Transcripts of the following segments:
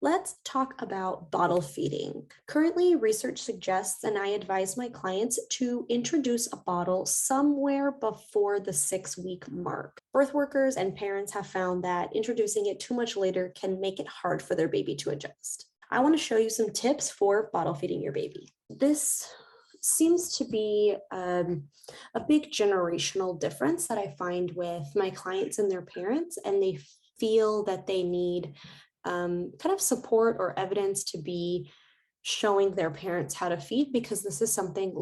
Let's talk about bottle feeding. Currently, research suggests, and I advise my clients to introduce a bottle somewhere before the 6-week mark. Birth workers and parents have found that introducing it too much later can make it hard for their baby to adjust. I want to show you some tips for bottle feeding your baby. This seems to be a big generational difference that I find with my clients and their parents, and they feel that they need kind of support or evidence to be showing their parents how to feed, because this is something um,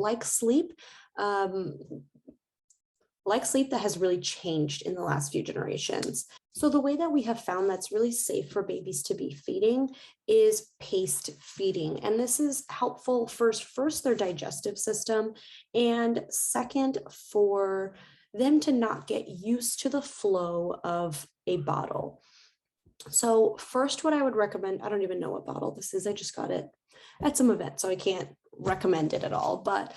like sleep that has really changed in the last few generations. So the way that we have found that's really safe for babies to be feeding is paced feeding. And this is helpful first their digestive system, and second, for them to not get used to the flow of a bottle. So first, what I would recommend, I don't even know what bottle this is. I just got it at some event, so I can't recommend it at all. But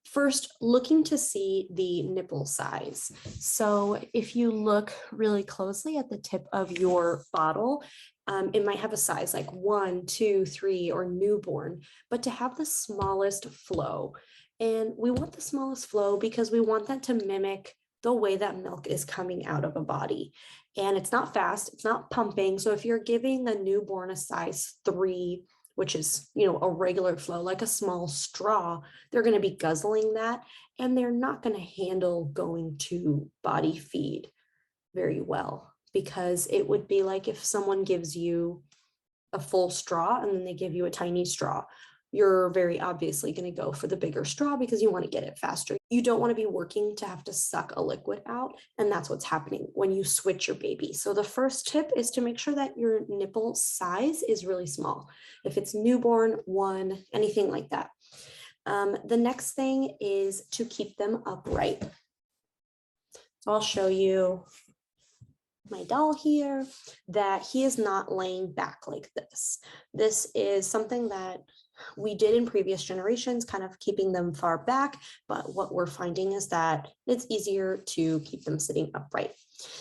first, looking to see the nipple size. So if you look really closely at the tip of your bottle, it might have a size like 1, 2, 3, or newborn, but to have the smallest flow. And we want the smallest flow because we want that to mimic the way that milk is coming out of a body. And it's not fast, it's not pumping. So if you're giving a newborn a size 3, which is, a regular flow, like a small straw, they're going to be guzzling that, and they're not going to handle going to body feed very well, because it would be like if someone gives you a full straw and then they give you a tiny straw. You're very obviously going to go for the bigger straw because you want to get it faster. You don't want to be working to have to suck a liquid out. And that's what's happening when you switch your baby. So the first tip is to make sure that your nipple size is really small. If it's newborn, 1, anything like that. The next thing is to keep them upright. So I'll show you my doll here, that he is not laying back like this. This is something that we did in previous generations, kind of keeping them far back, but what we're finding is that it's easier to keep them sitting upright.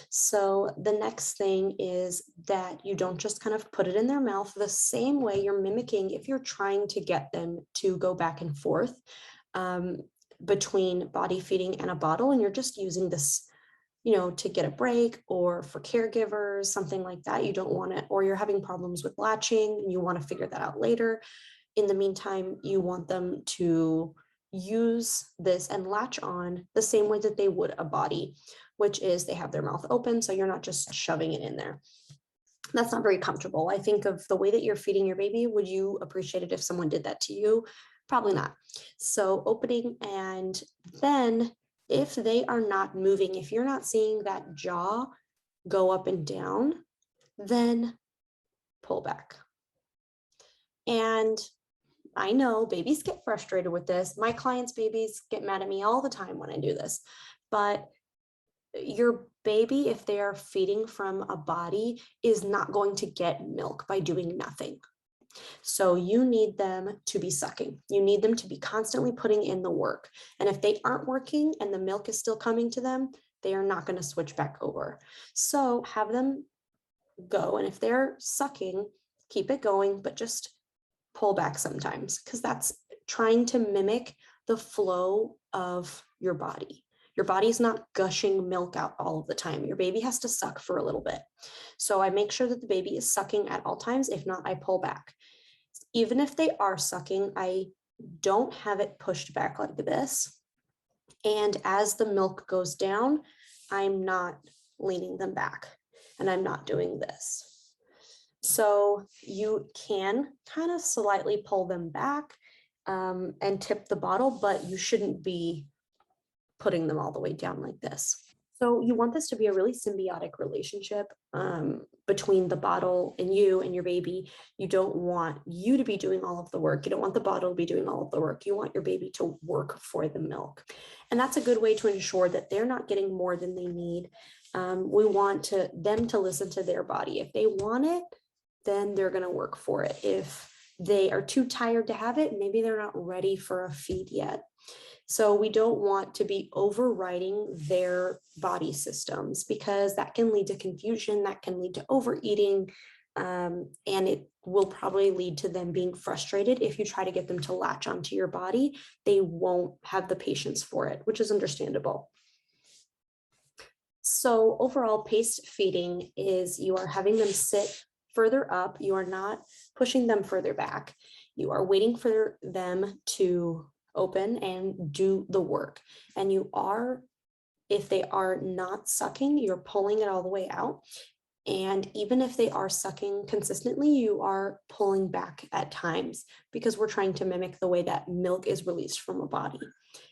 So the next thing is that you don't just kind of put it in their mouth the same way you're mimicking if you're trying to get them to go back and forth between body feeding and a bottle, and you're just using this to get a break, or for caregivers, something like that. You don't want it, or you're having problems with latching and you want to figure that out later. In the meantime, you want them to use this and latch on the same way that they would a body, which is they have their mouth open, so you're not just shoving it in there. That's not very comfortable. I think of the way that you're feeding your baby. Would you appreciate it if someone did that to you? Probably not. So opening, and then if they are not moving, if you're not seeing that jaw go up and down, then pull back. And I know babies get frustrated with this. My clients' babies get mad at me all the time when I do this. But your baby, if they are feeding from a body, is not going to get milk by doing nothing. So you need them to be sucking. You need them to be constantly putting in the work. And if they aren't working and the milk is still coming to them, they are not going to switch back over. So have them go. And if they're sucking, keep it going, but just pull back sometimes, because that's trying to mimic the flow of your body. Your body is not gushing milk out all of the time. Your baby has to suck for a little bit. So I make sure that the baby is sucking at all times. If not, I pull back. Even if they are sucking, I don't have it pushed back like this. And as the milk goes down, I'm not leaning them back, and I'm not doing this. So you can kind of slightly pull them back and tip the bottle, but you shouldn't be putting them all the way down like this. So you want this to be a really symbiotic relationship between the bottle and you and your baby. You don't want you to be doing all of the work. You don't want the bottle to be doing all of the work. You want your baby to work for the milk. And that's a good way to ensure that they're not getting more than they need. We want them to listen to their body. If they want it, then they're going to work for it. If they are too tired to have it, maybe they're not ready for a feed yet. So we don't want to be overriding their body systems, because that can lead to confusion, that can lead to overeating, And it will probably lead to them being frustrated. If you try to get them to latch onto your body, they won't have the patience for it, which is understandable. So overall, paced feeding is you are having them sit further up. You are not pushing them further back. You are waiting for them to open and do the work. And you are, if they are not sucking, you're pulling it all the way out. And even if they are sucking consistently, you are pulling back at times because we're trying to mimic the way that milk is released from a body.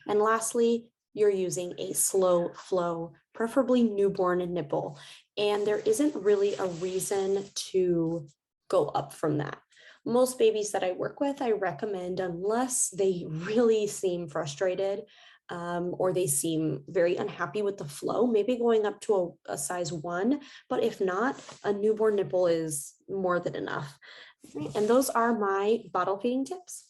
And lastly, you're using a slow flow, preferably newborn nipple. And there isn't really a reason to go up from that. Most babies that I work with, I recommend, unless they really seem frustrated, or they seem very unhappy with the flow, maybe going up to a size 1, but if not, a newborn nipple is more than enough. And those are my bottle feeding tips.